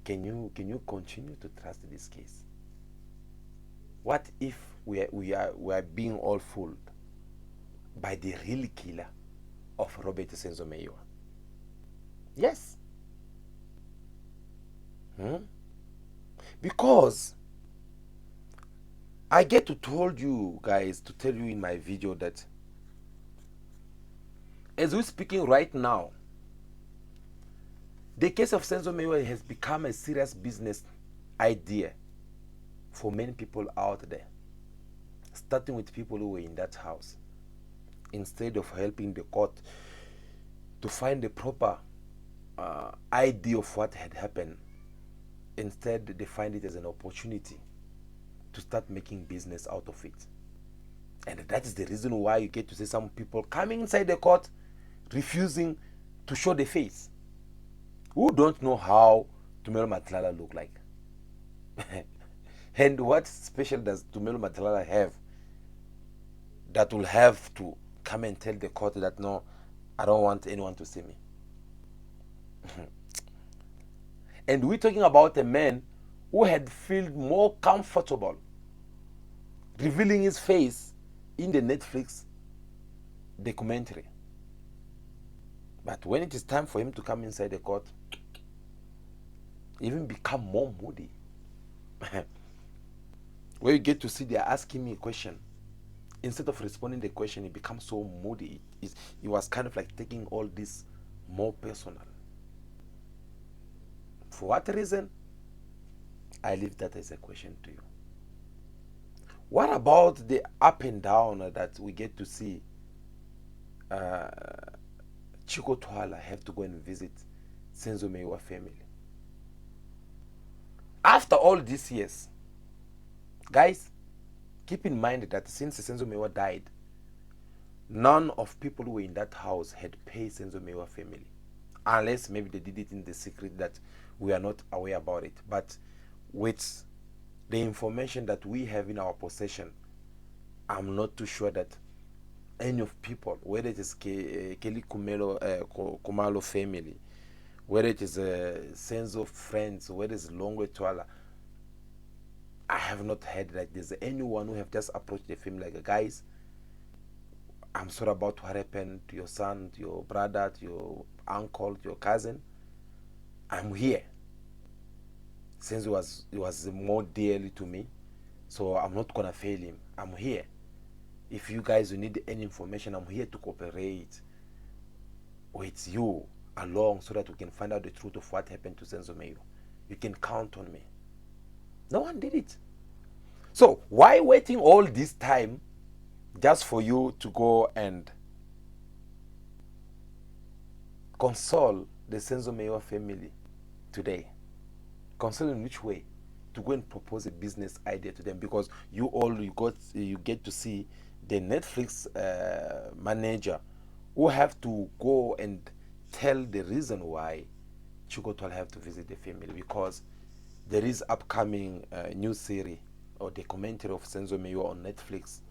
can you continue to trust this case? What if we are being all fooled by the real killer of Robert Senzo Meyiwa? Yes. Because I get to tell you guys, to tell you in my video that as we're speaking right now, the case of Senzo Meyiwa has become a serious business idea for many people out there, starting with people who were in that house. Instead of helping the court to find the proper idea of what had happened, instead they find it as an opportunity to start making business out of it. And that is the reason why you get to see some people coming inside the court refusing to show the face, who don't know how Tumelo Matlala look like. And what special does Tumelo Matlala have that will have to come and tell the court that no, I don't want anyone to see me? And we're talking about a man who had felt more comfortable revealing his face in the Netflix documentary. But when it is time for him to come inside the court, even become more moody. Where you get to see they're asking me a question. Instead of responding to the question, he becomes so moody. He was kind of like taking all this more personal. For what reason? I leave that as a question to you. What about the up and down that we get to see Chico Twala have to go and visit Senzo Meyiwa family? After all these years, guys, keep in mind that since Senzo Meyiwa died, none of people who were in that house had paid Senzo Meyiwa family. Unless maybe they did it in the secret that we are not aware about it. But with the information that we have in our possession, I'm not too sure that any of people, whether it is Kelly Kumalo family, whether it is Senzo friends, whether it's Longwe Twala, I have not heard that there's anyone who have just approached the family like, guys, I'm sorry about what happened to your son, to your brother, to your uncle, to your cousin. I'm here. Senzo was more dearly to me, so I'm not gonna fail him. I'm here. If you guys need any information, I'm here to cooperate with you along so that we can find out the truth of what happened to Senzo Meyiwa. You can count on me. No one did it. So why waiting all this time just for you to go and console the Senzo Meyiwa family today? Console in which way? To go and propose a business idea to them, because you get to see the Netflix manager who have to go and tell the reason why Chico Twala have to visit the family, because there is upcoming new series or documentary of Senzo Meyiwa on Netflix,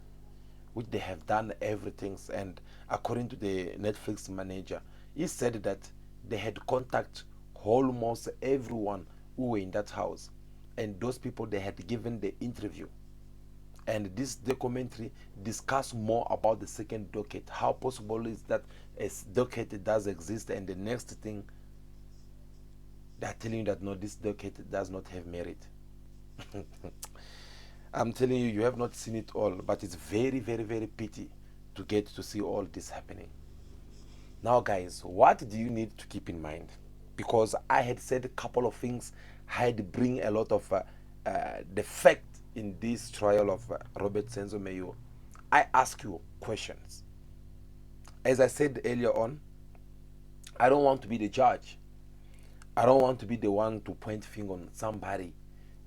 which they have done everything. And according to the Netflix manager, he said that they had contact almost everyone who were in that house, and those people they had given the interview, And this documentary discuss more about the second docket. How possible is that a docket does exist, and the next thing they're telling you that no, this docket does not have merit. I'm telling you, you have not seen it all, but it's very, very, very pity to get to see all this happening. Now, guys, what do you need to keep in mind? Because I had said a couple of things, I had bring a lot of the fact in this trial of Robert Senzo Meyiwa. I ask you questions. As I said earlier on, I don't want to be the judge. I don't want to be the one to point finger on somebody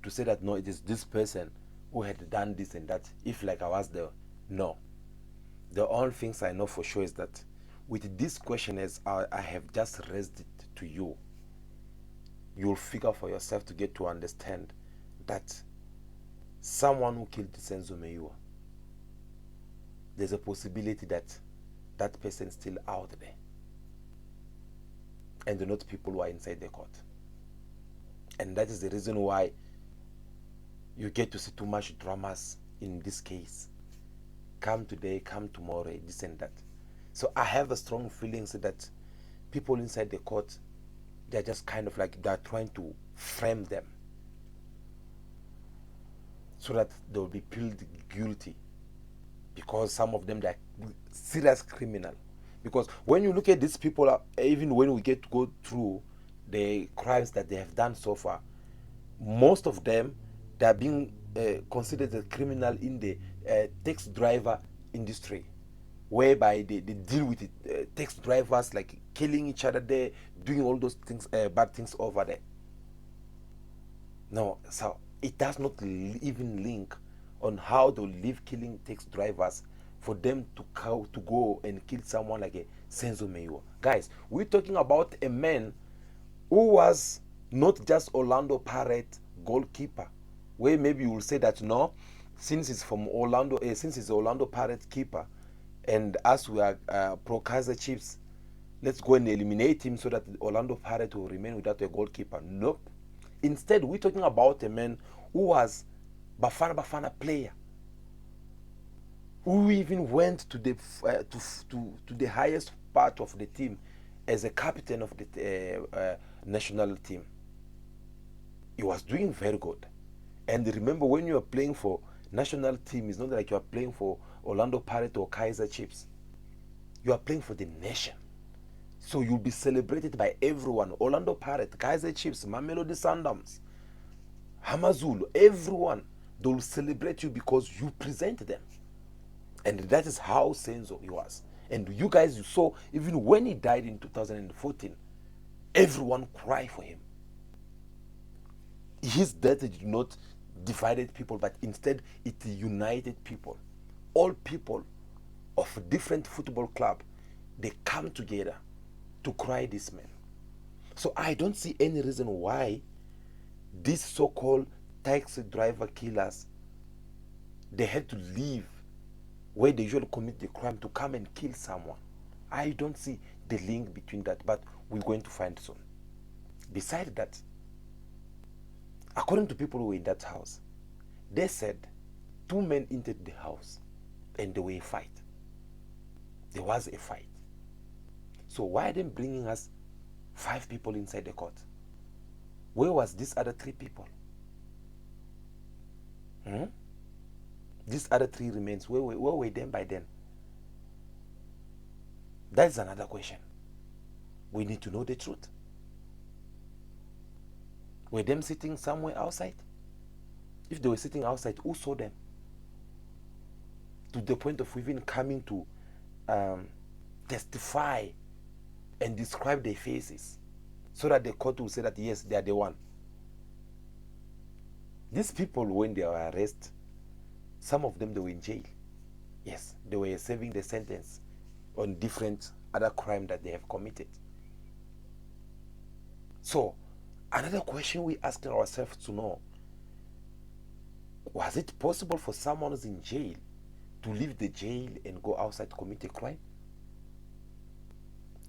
to say that no, it is this person who had done this and that, if like I was there. No. The only things I know for sure is that with this question as I have just raised it to you, you'll figure for yourself to get to understand that someone who killed Senzo Meyiwa, there's a possibility that that person is still out there, and not people who are inside the court. And that is the reason why you get to see too much dramas in this case. Come today, come tomorrow, this and that. So I have a strong feeling that people inside the court, they're just kind of like they're trying to frame them so that they will be pleaded guilty, because some of them, they're serious criminal. Because when you look at these people, even when we get to go through the crimes that they have done so far, most of them, they are being considered a criminal in the taxi driver industry, whereby they deal with it, taxi drivers like killing each other there, doing all those things, bad things over there. No, so it does not even link on how to live killing taxi drivers for them to go and kill someone like a Senzo Meyiwa. Guys, we're talking about a man who was not just Orlando Pirates goalkeeper, where maybe you will say that no, since he's from Orlando, since he's Orlando Pirates keeper, and as we are pro Kaizer Chiefs, let's go and eliminate him so that Orlando Pirates will remain without a goalkeeper. Nope. Instead, we're talking about a man who was Bafana player, who even went to the to the highest part of the team as a captain of the national team. He was doing very good. And remember, when you are playing for national team, it's not like you are playing for Orlando Pirates or Kaizer Chiefs. You are playing for the nation. So you'll be celebrated by everyone. Orlando Pirates, Kaizer Chiefs, Mamelodi Sundowns, Hamazulu, everyone. They will celebrate you because you present them. And that is how Senzo he was. And you guys, you saw, even when he died in 2014, everyone cried for him. His death did not divide people, but instead it united people. All people of different football club, they come together to cry this man. So I don't see any reason why these so-called taxi driver killers, they had to leave where they usually commit the crime to come and kill someone. I don't see the link between that, but we're going to find soon. Besides that, according to people who were in that house, they said 2 men entered the house and there were a fight. There was a fight. So why are they bringing us 5 people inside the court? Where was these other 3 people? These other 3 remains, where were them by then? That's another question. We need to know the truth. Were them sitting somewhere outside? If they were sitting outside, who saw them? To the point of even coming to testify and describe their faces, so that the court will say that yes, they are the one. These people, when they were arrested, some of them, they were in jail. Yes, they were serving the sentence on different other crime that they have committed. So another question we ask ourselves to know, was it possible for someone who's in jail to leave the jail and go outside to commit a crime?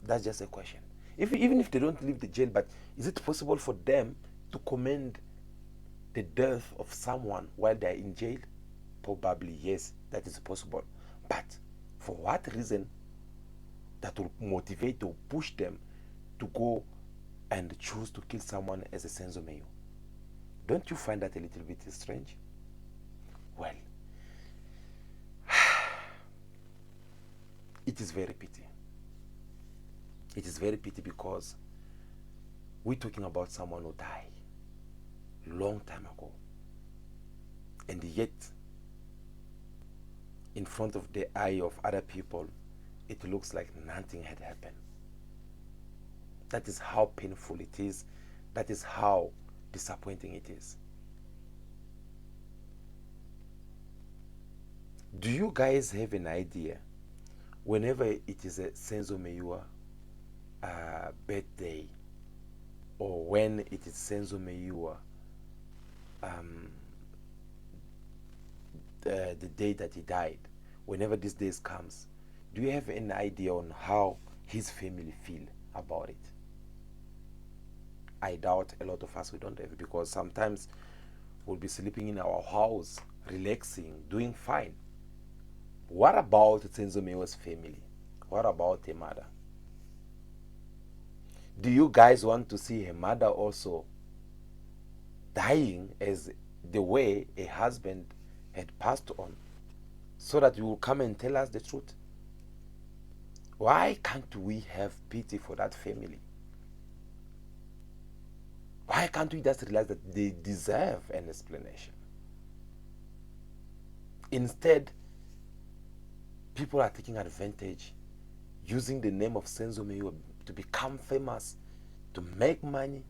That's just a question. Even if they don't leave the jail, but is it possible for them to commend the death of someone while they're in jail? probably yes, that is possible. But for what reason that will motivate or push them to go and choose to kill someone as a Senzo Meyiwa? Don't you find that a little bit strange? Well, it is very pity. It is very pity because we're talking about someone who died long time ago, and yet in front of the eye of other people it looks like nothing had happened. That is how painful it is. That is how disappointing it is. Do you guys have an idea, whenever it is a Senzo Meyiwa birthday, or when it is Senzo Meyiwa the day that he died, whenever these days comes, do you have an idea on how his family feel about it? I doubt a lot of us we don't have, because sometimes we'll be sleeping in our house, relaxing, doing fine. What about Senzo Meyiwa's family? What about her mother? Do you guys want to see her mother also dying as the way a husband had passed on, so that you will come and tell us the truth? Why can't we have pity for that family? Why can't we just realize that they deserve an explanation? Instead, people are taking advantage, using the name of Senzo Meyiwa to become famous, to make money.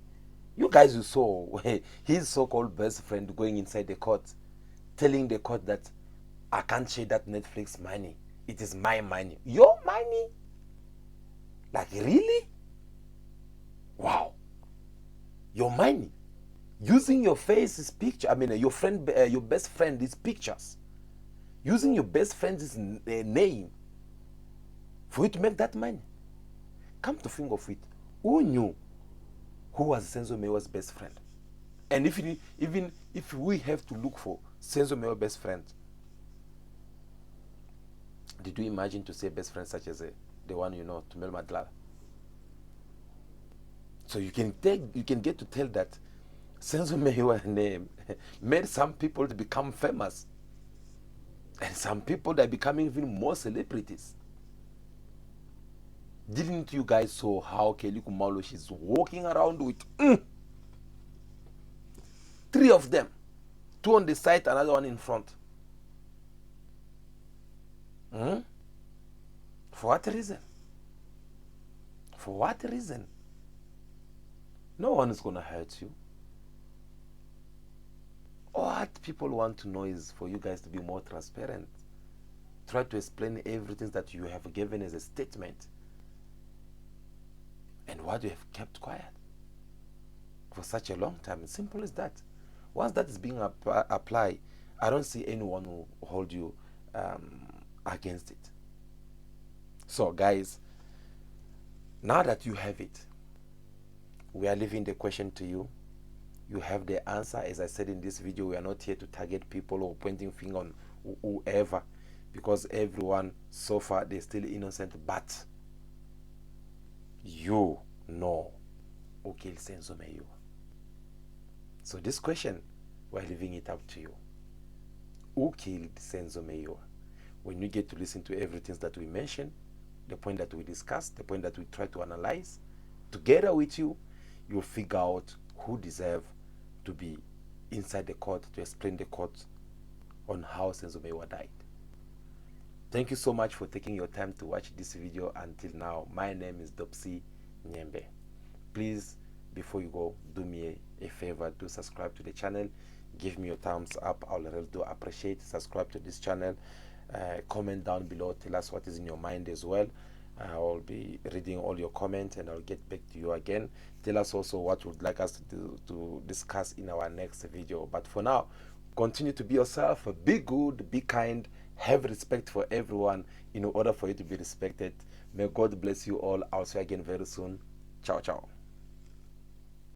You guys, you saw his so-called best friend going inside the court, telling the court that I can't share that Netflix money. It is my money. Your money? Like, really? Wow. Your money. Using your face's picture. I mean, your friend, your best friend's pictures. Using your best friend's name for you to make that money. Come to think of it, who knew who was Senzo Meyiwa's best friend? And even if we have to look for Senzo Meyiwa's best friend, did you imagine to say best friend such as the one you know, Tumelo Madlala? So you can get to tell that Senzo Meyiwa's name made some people to become famous, and some people that are becoming even more celebrities. Didn't you guys saw how Kelly Kumalo, she's walking around with 3 of them, 2 on the side, another one in front? For what reason? For what reason? No one is going to hurt you. What people want to know is for you guys to be more transparent. Try to explain everything that you have given as a statement, and what you have kept quiet for such a long time. It's simple as that. Once that is being applied, I don't see anyone who hold you against it. So guys, now that you have it, we are leaving the question to you. You have the answer. As I said in this video, we are not here to target people or pointing finger on whoever, because everyone so far they're still innocent, but you know who killed Senzo Meyiwa. So this question, we're leaving it up to you. Who killed Senzo Meyiwa? When you get to listen to everything that we mentioned, the point that we discussed, the point that we try to analyze, together with you, you'll figure out who deserve to be inside the court to explain the court on how Senzo Meyiwa died. Thank you so much for taking your time to watch this video until now. My name is Dopsy Nyembe. Please, before you go, do me a favor, do subscribe to the channel, give me your thumbs up. I'll really do appreciate. Subscribe to this channel, comment down below, tell us what is in your mind as well. I'll be reading all your comments and I'll get back to you again. Tell us also what you would like us to discuss in our next video. But for now, continue to be yourself, be good, be kind, have respect for everyone in order for you to be respected. May God bless you all. I'll see you again very soon. Ciao, ciao.